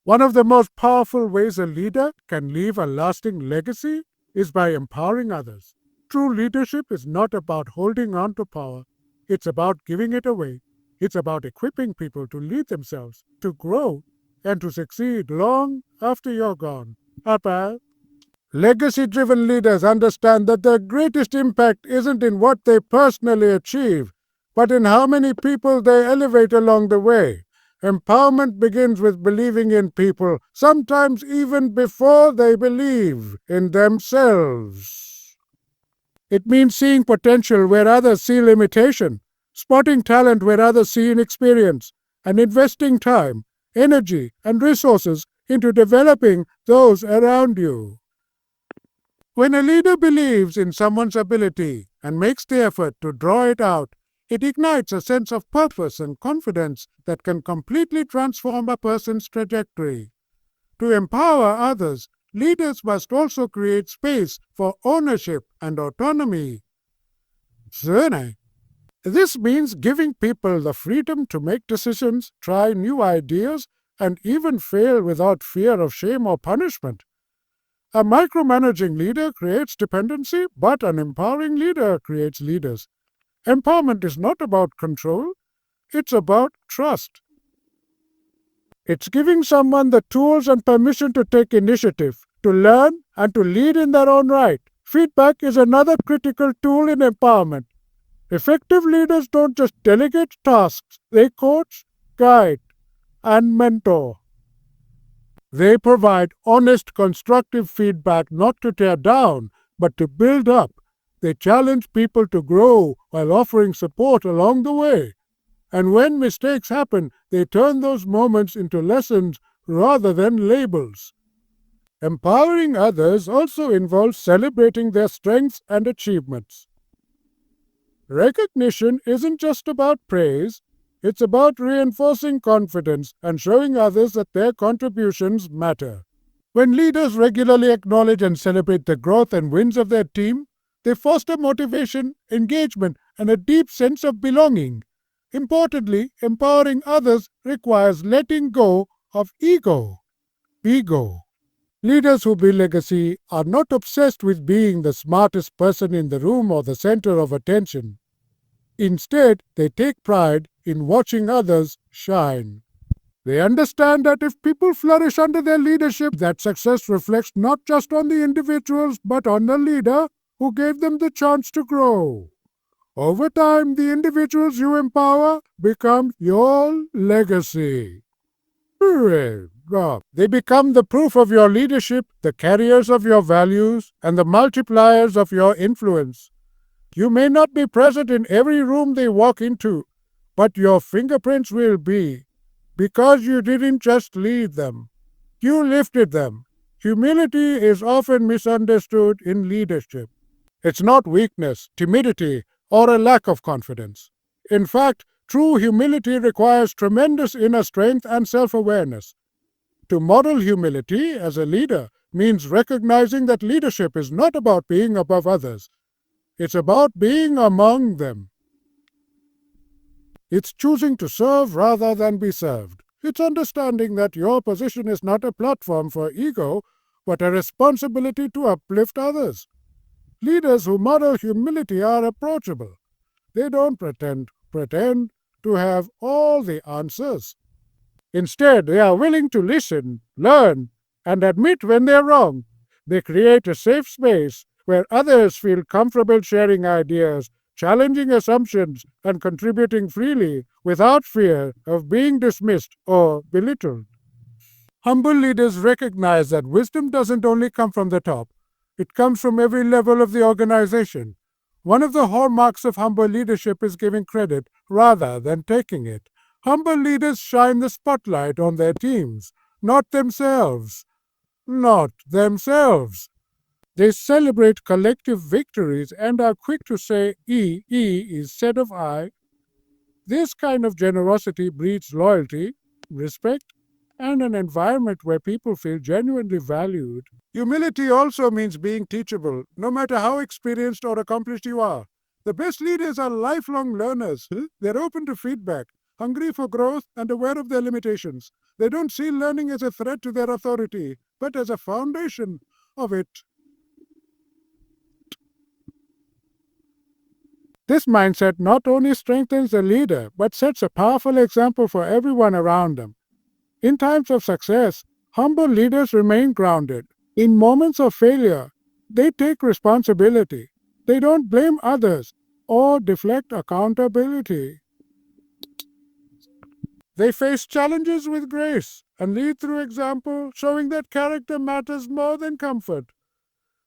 One of the most powerful ways a leader can leave a lasting legacy is by empowering others. True leadership is not about holding on to power, it's about giving it away. It's about equipping people to lead themselves, to grow, and to succeed long after you're gone. Papa. Legacy driven leaders understand that their greatest impact isn't in what they personally achieve, but in how many people they elevate along the way. Empowerment begins with believing in people, sometimes even before they believe in themselves. It means seeing potential where others see limitation, spotting talent where others see inexperience, and investing time, energy, and resources into developing those around you. When a leader believes in someone's ability and makes the effort to draw it out, it ignites a sense of purpose and confidence that can completely transform a person's trajectory. To empower others, leaders must also create space for ownership and autonomy. Zene. This means giving people the freedom to make decisions, try new ideas, and even fail without fear of shame or punishment. A micromanaging leader creates dependency, but an empowering leader creates leaders. Empowerment is not about control, it's about trust. It's giving someone the tools and permission to take initiative, to learn, and to lead in their own right. Feedback is another critical tool in empowerment. Effective leaders don't just delegate tasks, they coach, guide, and mentor. They provide honest, constructive feedback not to tear down, but to build up. They challenge people to grow while offering support along the way. And when mistakes happen, they turn those moments into lessons rather than labels. Empowering others also involves celebrating their strengths and achievements. Recognition isn't just about praise, it's about reinforcing confidence and showing others that their contributions matter. When leaders regularly acknowledge and celebrate the growth and wins of their team, they foster motivation, engagement, and a deep sense of belonging. Importantly, empowering others requires letting go of ego. Ego. Leaders who build legacy are not obsessed with being the smartest person in the room or the center of attention. Instead, they take pride in watching others shine. They understand that if people flourish under their leadership, that success reflects not just on the individuals but on the leader who gave them the chance to grow. Over time, the individuals you empower become your legacy. They become the proof of your leadership, the carriers of your values, and the multipliers of your influence. You may not be present in every room they walk into, but your fingerprints will be, because you didn't just lead them. You lifted them. Humility is often misunderstood in leadership. It's not weakness, timidity, or a lack of confidence. In fact, true humility requires tremendous inner strength and self-awareness. To model humility as a leader means recognizing that leadership is not about being above others. It's about being among them. It's choosing to serve rather than be served. It's understanding that your position is not a platform for ego, but a responsibility to uplift others. Leaders who model humility are approachable. They don't pretend to have all the answers. Instead, they are willing to listen, learn, and admit when they're wrong. They create a safe space where others feel comfortable sharing ideas, challenging assumptions, and contributing freely without fear of being dismissed or belittled. Humble leaders recognize that wisdom doesn't only come from the top, it comes from every level of the organization. One of the hallmarks of humble leadership is giving credit rather than taking it. Humble leaders shine the spotlight on their teams, not themselves. Not themselves. They celebrate collective victories and are quick to say instead of I. This kind of generosity breeds loyalty, respect, and an environment where people feel genuinely valued. Humility also means being teachable, no matter how experienced or accomplished you are. The best leaders are lifelong learners. They're open to feedback, hungry for growth and aware of their limitations. They don't see learning as a threat to their authority, but as a foundation of it. This mindset not only strengthens the leader, but sets a powerful example for everyone around them. In times of success, humble leaders remain grounded. In moments of failure, they take responsibility. They don't blame others or deflect accountability. They face challenges with grace and lead through example, showing that character matters more than comfort.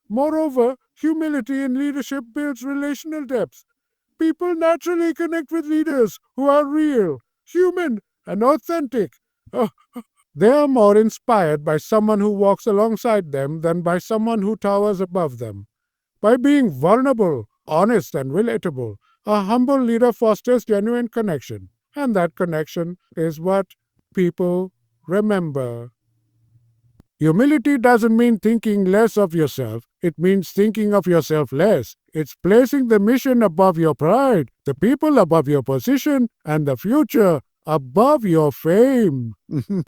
Moreover, humility in leadership builds relational depth. People naturally connect with leaders who are real, human, and authentic. Oh, they are more inspired by someone who walks alongside them than by someone who towers above them. By being vulnerable, honest, and relatable, a humble leader fosters genuine connection. And that connection is what people remember. Humility doesn't mean thinking less of yourself, it means thinking of yourself less. It's placing the mission above your pride, the people above your position, and the future above your fame.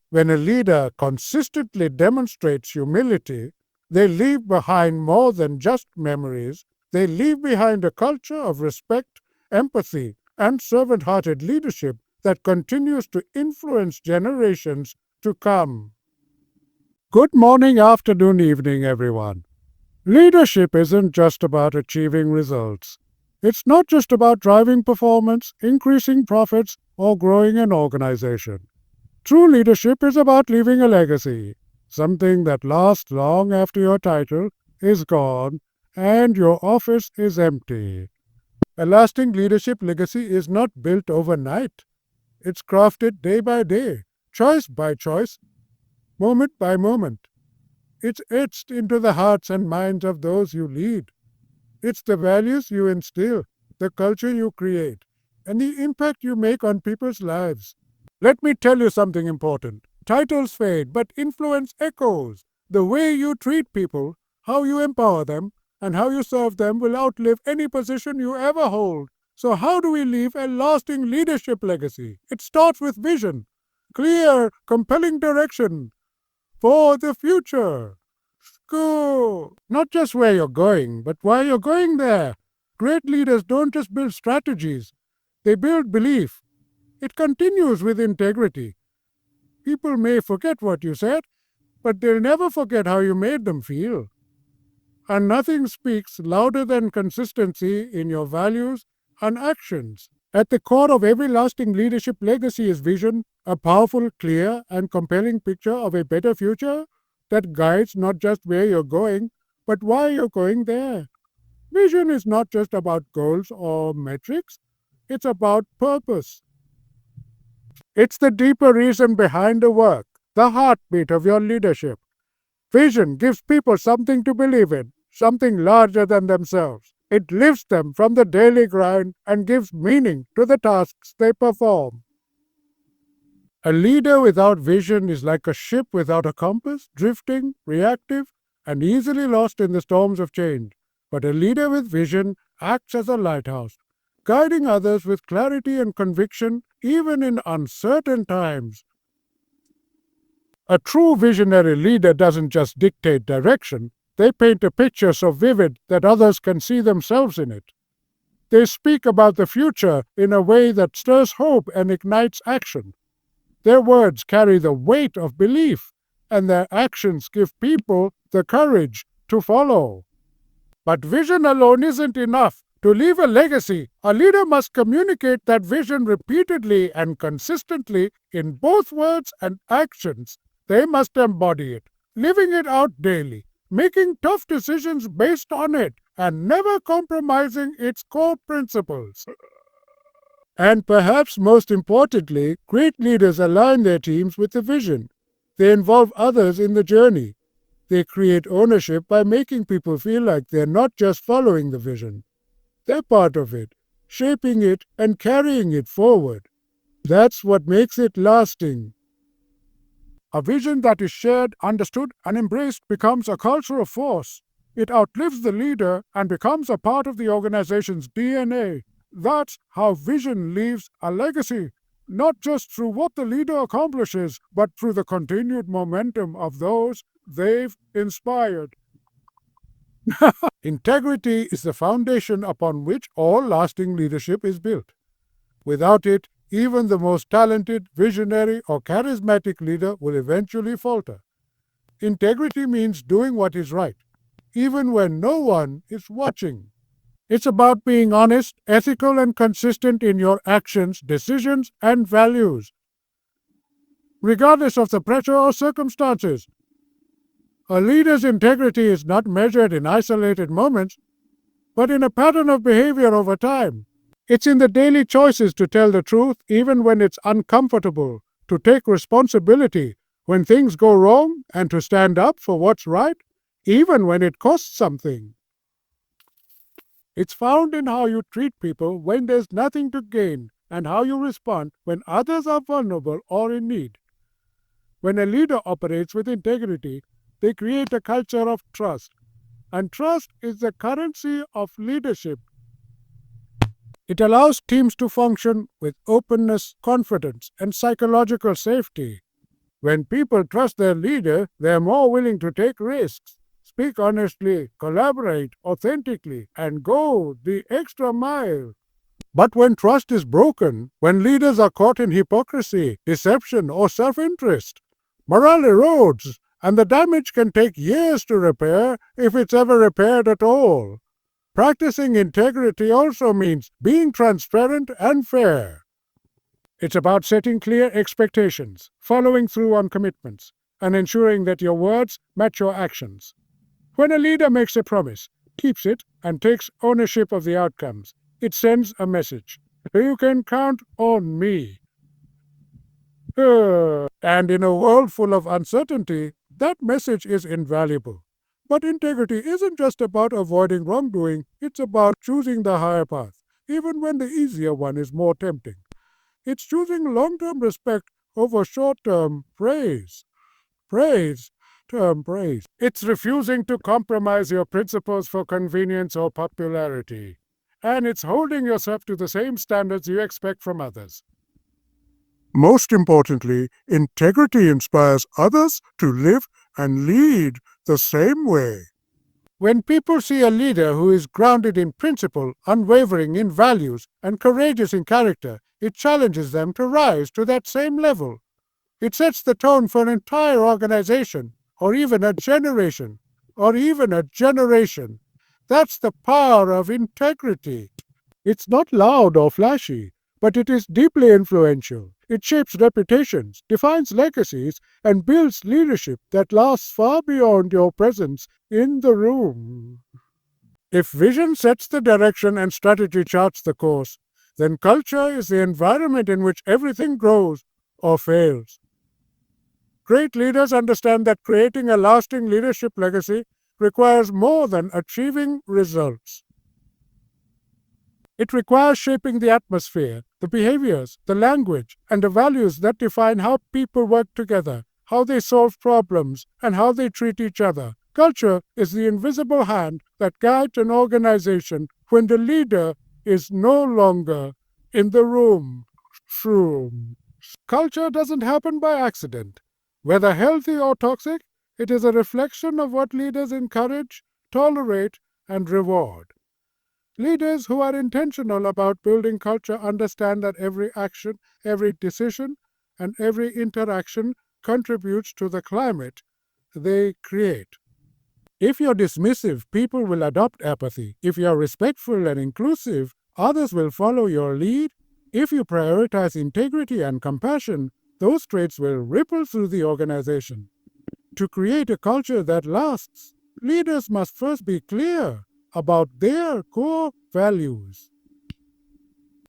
When a leader consistently demonstrates humility, they leave behind more than just memories. They leave behind a culture of respect, empathy, and servant hearted leadership that continues to influence generations to come. Good morning, afternoon, evening, everyone. Leadership isn't just about achieving results. It's not just about driving performance, increasing profits, or growing an organization. True leadership is about leaving a legacy, something that lasts long after your title is gone and your office is empty. A lasting leadership legacy is not built overnight. It's crafted day by day, choice by choice, moment by moment. It's etched into the hearts and minds of those you lead. It's the values you instill, the culture you create, and the impact you make on people's lives. Let me tell you something important. Titles fade, but influence echoes. The way you treat people, how you empower them, and how you serve them will outlive any position you ever hold. So, how do we leave a lasting leadership legacy? It starts with vision, clear, compelling direction for the future. Go! Not just where you're going, but why you're going there. Great leaders don't just build strategies, they build belief. It continues with integrity. People may forget what you said, but they'll never forget how you made them feel. And nothing speaks louder than consistency in your values and actions. At the core of every lasting leadership legacy is vision, a powerful, clear, and compelling picture of a better future that guides not just where you're going, but why you're going there. Vision is not just about goals or metrics, it's about purpose. It's the deeper reason behind the work, the heartbeat of your leadership. Vision gives people something to believe in, something larger than themselves. It lifts them from the daily grind and gives meaning to the tasks they perform. A leader without vision is like a ship without a compass, drifting, reactive, and easily lost in the storms of change. But a leader with vision acts as a lighthouse, guiding others with clarity and conviction even in uncertain times. A true visionary leader doesn't just dictate direction, they paint a picture so vivid that others can see themselves in it. They speak about the future in a way that stirs hope and ignites action. Their words carry the weight of belief, and their actions give people the courage to follow. But vision alone isn't enough. To leave a legacy, a leader must communicate that vision repeatedly and consistently in both words and actions. They must embody it, living it out daily, making tough decisions based on it, and never compromising its core principles. And perhaps most importantly, great leaders align their teams with the vision. They involve others in the journey. They create ownership by making people feel like they're not just following the vision. They're part of it, shaping it and carrying it forward. That's what makes it lasting. A vision that is shared, understood, and embraced becomes a cultural force. It outlives the leader and becomes a part of the organization's DNA. That's how vision leaves a legacy. not just through what the leader accomplishes, but through the continued momentum of those they've inspired. Integrity is the foundation upon which all lasting leadership is built. Without it, even the most talented, visionary, or charismatic leader will eventually falter. Integrity means doing what is right, even when no one is watching. It's about being honest, ethical, and consistent in your actions, decisions, and values, regardless of the pressure or circumstances. A leader's integrity is not measured in isolated moments, but in a pattern of behavior over time. It's in the daily choices to tell the truth even when it's uncomfortable, to take responsibility when things go wrong, and to stand up for what's right even when it costs something. It's found in how you treat people when there's nothing to gain and how you respond when others are vulnerable or in need. When a leader operates with integrity, they create a culture of trust, and trust is the currency of leadership. It allows teams to function with openness, confidence, and psychological safety. When people trust their leader, they are more willing to take risks, speak honestly, collaborate authentically, and go the extra mile. But when trust is broken, when leaders are caught in hypocrisy, deception, or self interest, morale erodes, and the damage can take years to repair if it's ever repaired at all. Practicing integrity also means being transparent and fair. It's about setting clear expectations, following through on commitments, and ensuring that your words match your actions. When a leader makes a promise, keeps it, and takes ownership of the outcomes, it sends a message. You can count on me. And in a world full of uncertainty, that message is invaluable. But integrity isn't just about avoiding wrongdoing, it's about choosing the higher path, even when the easier one is more tempting. It's choosing long-term respect over short-term praise. Praise. Term praise. It's refusing to compromise your principles for convenience or popularity. And it's holding yourself to the same standards you expect from others. Most importantly, integrity inspires others to live and lead the same way. When people see a leader who is grounded in principle, unwavering in values, and courageous in character, it challenges them to rise to that same level. It sets the tone for an entire organization, or even a generation, That's the power of integrity. It's not loud or flashy, but it is deeply influential. It shapes reputations, defines legacies, and builds leadership that lasts far beyond your presence in the room. If vision sets the direction and strategy charts the course, then culture is the environment in which everything grows or fails. Great leaders understand that creating a lasting leadership legacy requires more than achieving results. It requires shaping the atmosphere, the behaviors, the language, and the values that define how people work together, how they solve problems, and how they treat each other. Culture is the invisible hand that guides an organization when the leader is no longer in the room. Culture doesn't happen by accident. Whether healthy or toxic, it is a reflection of what leaders encourage, tolerate, and reward. Leaders who are intentional about building culture understand that every action, every decision, and every interaction contributes to the climate they create. If you're dismissive, people will adopt apathy. If you're respectful and inclusive, others will follow your lead. If you prioritize integrity and compassion, those traits will ripple through the organization. To create a culture that lasts, leaders must first be clear about their core values.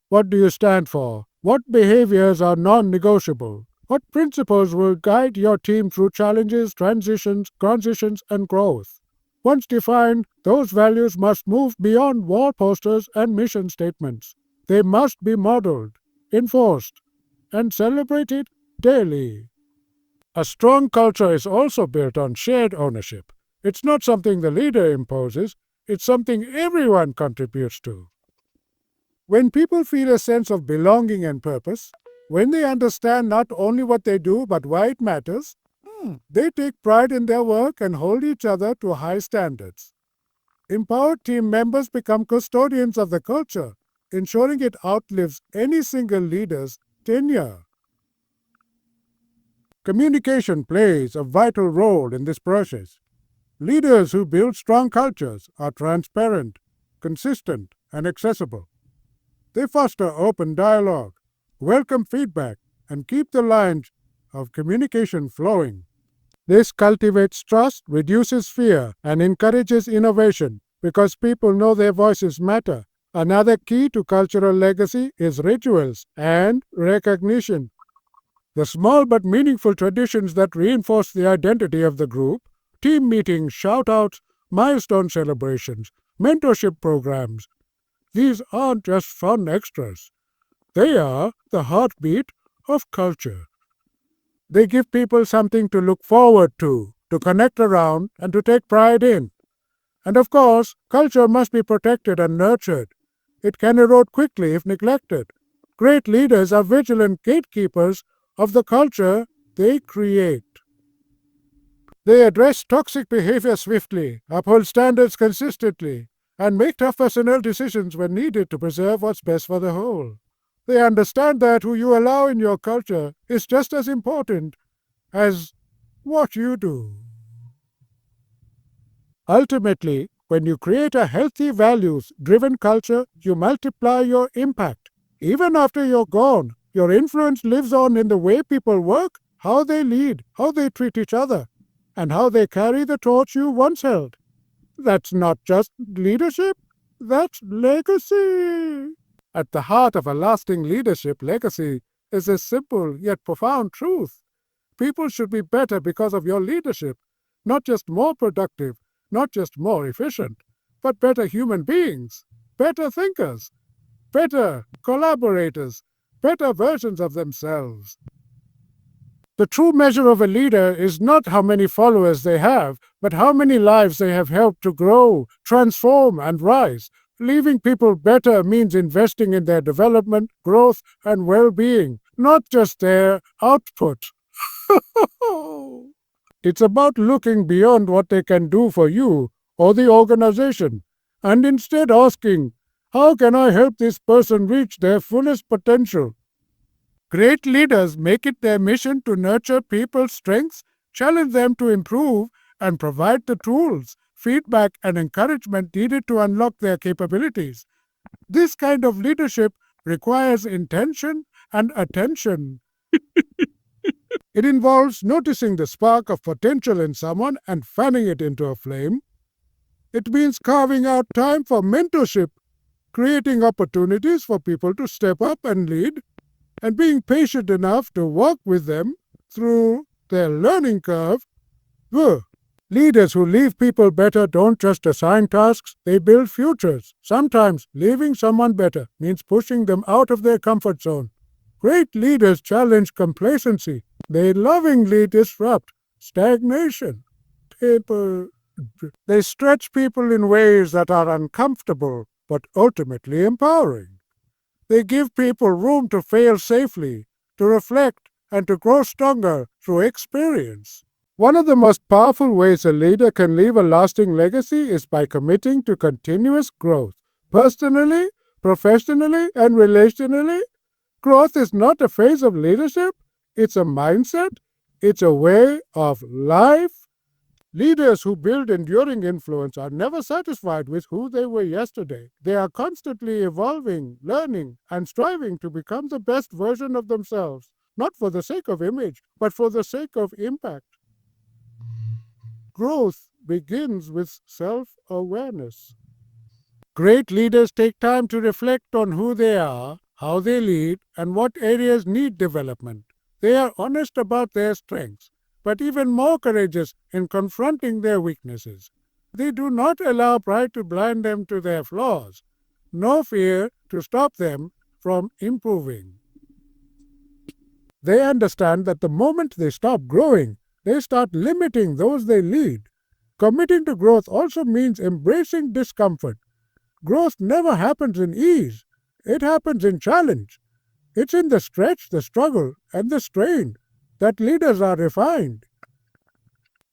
What do you stand for? What behaviors are non-negotiable? What principles will guide your team through challenges, transitions, and growth? Once defined, those values must move beyond wall posters and mission statements. They must be modeled, enforced, and celebrated daily. A strong culture is also built on shared ownership. It's not something the leader imposes, it's something everyone contributes to. When people feel a sense of belonging and purpose, When they understand not only what they do but why it matters, they take pride in their work and hold each other to high standards. Empowered team members become custodians of the culture, ensuring it outlives any single leader's tenure. Communication plays a vital role in this process. Leaders who build strong cultures are transparent, consistent, and accessible. They foster open dialogue, welcome feedback, and keep the lines of communication flowing. This cultivates trust, reduces fear, and encourages innovation because people know their voices matter. Another key to cultural legacy is rituals and recognition. The small but meaningful traditions that reinforce the identity of the group, team meetings, shout-outs, milestone celebrations, mentorship programs, these aren't just fun extras. They are the heartbeat of culture. They give people something to look forward to connect around, and to take pride in. And of course, culture must be protected and nurtured. It can erode quickly if neglected. Great leaders are vigilant gatekeepers of the culture they create. They address toxic behavior swiftly, uphold standards consistently, and make tough personnel decisions when needed to preserve what's best for the whole. They understand that who you allow in your culture is just as important as what you do. Ultimately, when you create a healthy, values driven culture, you multiply your impact. Even after you're gone, your influence lives on in the way people work, how they lead, how they treat each other, and how they carry the torch you once held. That's not just leadership, that's legacy. At the heart of a lasting leadership legacy is a simple yet profound truth. People should be better because of your leadership, not just more productive, not just more efficient, but better human beings, better thinkers, better collaborators, better versions of themselves. The true measure of a leader is not how many followers they have, but how many lives they have helped to grow, transform, and rise. Leaving people better means investing in their development, growth, and well being, not just their output. It's about looking beyond what they can do for you or the organization, and instead asking, how can I help this person reach their fullest potential? Great leaders make it their mission to nurture people's strengths, challenge them to improve, and provide the tools, feedback, and encouragement needed to unlock their capabilities. This kind of leadership requires intention and attention. It involves noticing the spark of potential in someone and fanning it into a flame. It means carving out time for mentorship, creating opportunities for people to step up and lead, and being patient enough to walk with them through their learning curve. Ugh. Leaders who leave people better don't just assign tasks, they build futures. Sometimes leaving someone better means pushing them out of their comfort zone. Great leaders challenge complacency. They lovingly disrupt stagnation. They stretch people in ways that are uncomfortable but ultimately empowering. They give people room to fail safely, to reflect, and to grow stronger through experience. One of the most powerful ways a leader can leave a lasting legacy is by committing to continuous growth. Personally, professionally, and relationally, growth is not a phase of leadership, it's a mindset, it's a way of life. Leaders who build enduring influence are never satisfied with who they were yesterday. They are constantly evolving, learning, and striving to become the best version of themselves, not for the sake of image, but for the sake of impact. Growth begins with self-awareness. Great leaders take time to reflect on who they are, how they lead, and what areas need development. They are honest about their strengths, but even more courageous in confronting their weaknesses. They do not allow pride to blind them to their flaws, no fear to stop them from improving. They understand that the moment they stop growing, they start limiting those they lead. Committing to growth also means embracing discomfort. Growth never happens in ease, it happens in challenge. It's in the stretch, the struggle, and the strain that leaders are refined.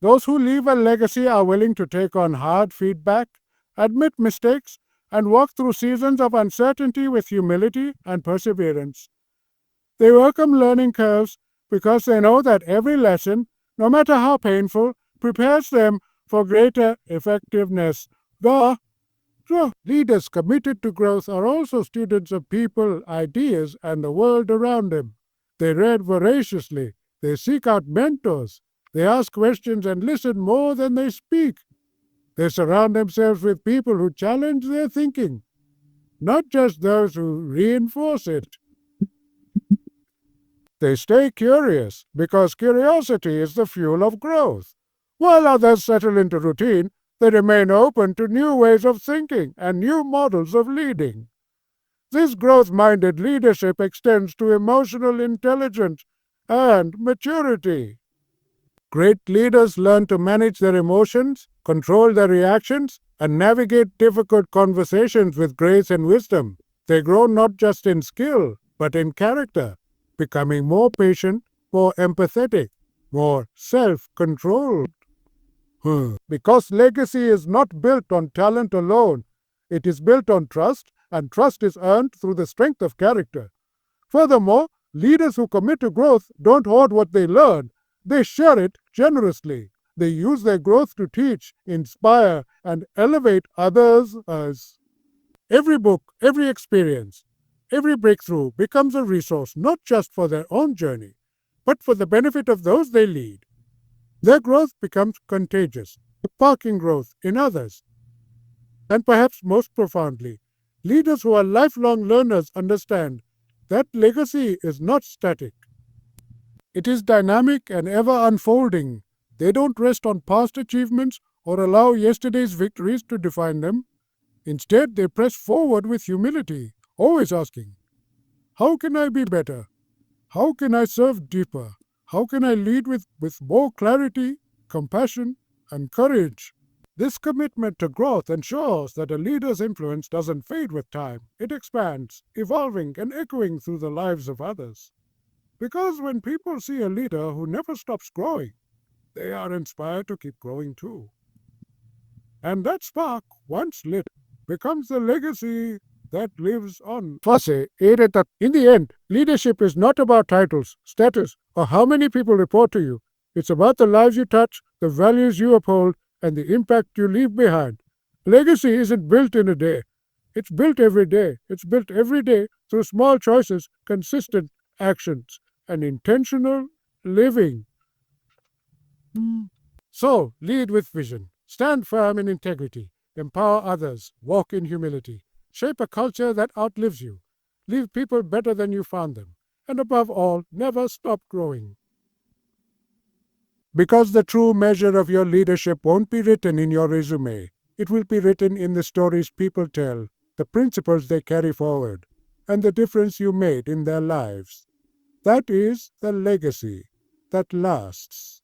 Those who leave a legacy are willing to take on hard feedback, admit mistakes, and walk through seasons of uncertainty with humility and perseverance. They welcome learning curves because they know that every lesson, no matter how painful, prepares them for greater effectiveness. The leaders committed to growth are also students of people, ideas, and the world around them. They read voraciously, they seek out mentors, they ask questions and listen more than they speak. They surround themselves with people who challenge their thinking, not just those who reinforce it. They stay curious because curiosity is the fuel of growth. While others settle into routine, they remain open to new ways of thinking and new models of leading. This growth minded leadership extends to emotional intelligence and maturity. Great leaders learn to manage their emotions, control their reactions, and navigate difficult conversations with grace and wisdom. They grow not just in skill, but in character, becoming more patient, more empathetic, more self controlled. Because legacy is not built on talent alone, it is built on trust, and trust is earned through the strength of character. Furthermore, leaders who commit to growth don't hoard what they learn, they share it generously. They use their growth to teach, inspire, and elevate others. As every book, every experience, every breakthrough becomes a resource not just for their own journey, but for the benefit of those they lead. Their growth becomes contagious, sparking growth in others. And perhaps most profoundly, leaders who are lifelong learners understand that legacy is not static. It is dynamic and ever unfolding. They don't rest on past achievements or allow yesterday's victories to define them. Instead, they press forward with humility, always asking, how can I be better? How can I serve deeper? How can I lead with more clarity, compassion, and courage? This commitment to growth ensures that a leader's influence doesn't fade with time. It expands, evolving and echoing through the lives of others. Because when people see a leader who never stops growing, they are inspired to keep growing too. And that spark, once lit, becomes the legacy that lives on. In the end, leadership is not about titles, status, or how many people report to you. It's about the lives you touch, the values you uphold, and the impact you leave behind. Legacy isn't built in a day. It's built every day. It's built every day through small choices, consistent actions, and intentional living. So, lead with vision, stand firm in integrity, empower others, walk in humility, shape a culture that outlives you, leave people better than you found them, and above all, never stop growing. Because the true measure of your leadership won't be written in your resume, it will be written in the stories people tell, the principles they carry forward, and the difference you made in their lives. That is the legacy that lasts.